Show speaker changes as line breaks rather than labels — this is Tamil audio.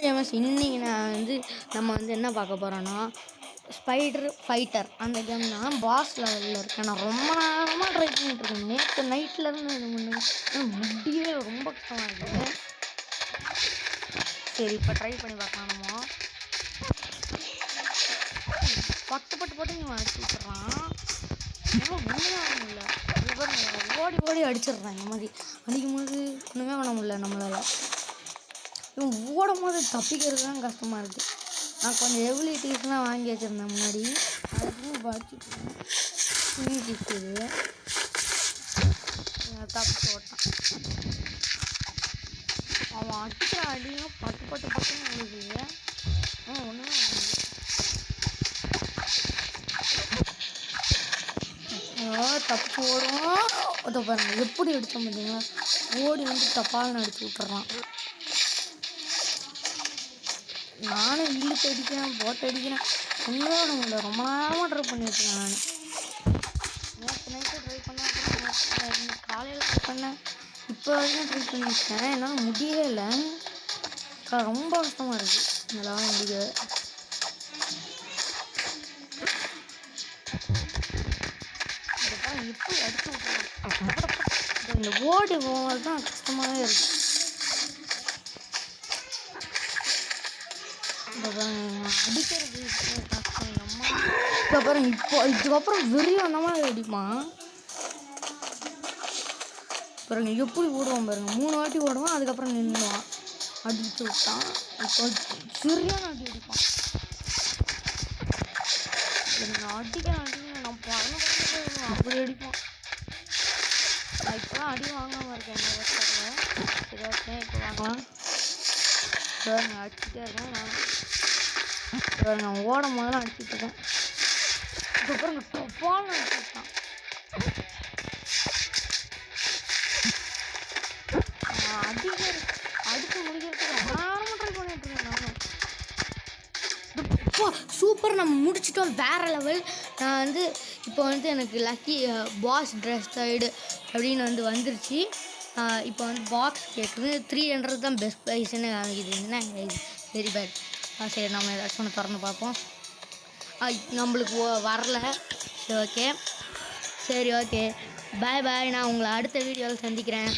இன்னைக்கு நான் நம்ம என்ன பார்க்க போகிறோன்னா ஸ்பைடர் ஃபைட்டர் அந்த கேம் தான் பாஸ் லெவலில் இருக்கேன். நான் ரொம்ப நேரமாக ட்ரை பண்ணிட்டுருக்கேன். நேற்று நைட்லேருந்து இது முடியவே ரொம்ப கஷ்டமாக இருக்குது. சரி இப்போ ட்ரை பண்ணி பார்க்கலாம். நம்ம பட்டு நீ அடிச்சு விட்டுறான். ஒன்றுமே பண்ண முடியல. ஓடி ஓடி அடிச்சிடுறான். இந்த மாதிரி அடிக்கும்போது ஒன்றுமே பண்ண முடியல நம்மளால். இவன் ஓடும் போது தப்பிக்கிறது தான் கஷ்டமாக இருக்குது. நான் கொஞ்சம் எபிலிட்டிஸ்லாம் வாங்கி வச்சுருந்தேன் முன்னாடி. அதுக்கும் இப்போ அடிச்சுட்டு இருக்குது. தப்பிச்சு ஓட்டான். அவன் அடிக்கிற அடியும் பட்டு பட்டுன்னு இருக்குது. ஒன்றுமே தப்பிச்சு ஓடும். அதை பாருங்க எப்படி அடித்தோம் பார்த்தீங்களா? ஓடி தப்பால்னு அடிச்சு விட்டுறான். நானும் இழுத்து அடிக்கிறேன், போட்டு அடிக்கிறேன். ஒன்றுமே பண்ண முடியல. ரொம்ப நேரமாக ட்ரை பண்ணியிருக்கேன். நான் நேற்று நைட்டு ட்ரை பண்ணேன், காலையில் ட்ரை பண்ணேன், இப்போ வரைக்கும் ட்ரை பண்ணியிருக்கேன். என்னால் முடியவே இல்லை. ரொம்ப கஷ்டமாக இருக்குது என்னால் முடியல. எப்படி அடிச்சு விட்டுருக்கேன். இந்த ஓடி போகிறது தான் கஷ்டமாகவே இருக்குது. அடிக்கிறது கஷ்டம். நம்ம இதுக்கப்புறம் இதுக்கப்புறம் வெறியும் அந்த மாதிரி அடிப்பான் பாருங்க. எப்படி ஓடுவான் பாருங்க. 3 வாட்டி ஓடுவான், அதுக்கப்புறம் நின்றுவான். அடிச்சு விட்டான். இப்போ சரியான அடி அடிப்பான். அடிக்கிறேன் நான் பறந்து அப்படி அடிப்பான். நான் இப்போலாம் அடி வாங்காமல் இருக்கேன். என்ன சரி ஓகே இப்போ வாங்கலாம். பாருங்க அடிச்சுட்டே இருக்கேன். நான் ஓடும் போதெல்லாம் அடிச்சுட்டு இருக்கேன். அதுக்கப்புறம் டப்பால்னு அடிச்சுட்டான். அடிச்சு முடிக்கிறதுக்கு ரொம்ப நேரமாக ட்ரை பண்ணிட்டு இருக்கேன் நானும். சூப்பர், நம்ம முடிச்சிட்டோம். வேற லெவல். நான் இப்போ எனக்கு லக்கி பாஸ் ட்ரெஸ் சைடு அப்படின்னு வந்துருச்சு. இப்போ பாக்ஸ் கேட்குது. 300 தான் பெஸ்ட் ப்ரைஸ்ன்னு காமிக்குதுன்னா வெரி பேட். சரி நம்ம ஏதாச்சும் ஒன்று திறந்து பார்ப்போம். நம்மளுக்கு வரல. சரி ஓகே பாய் பாய். நான் உங்களை அடுத்த வீடியோவில் சந்திக்கிறேன்.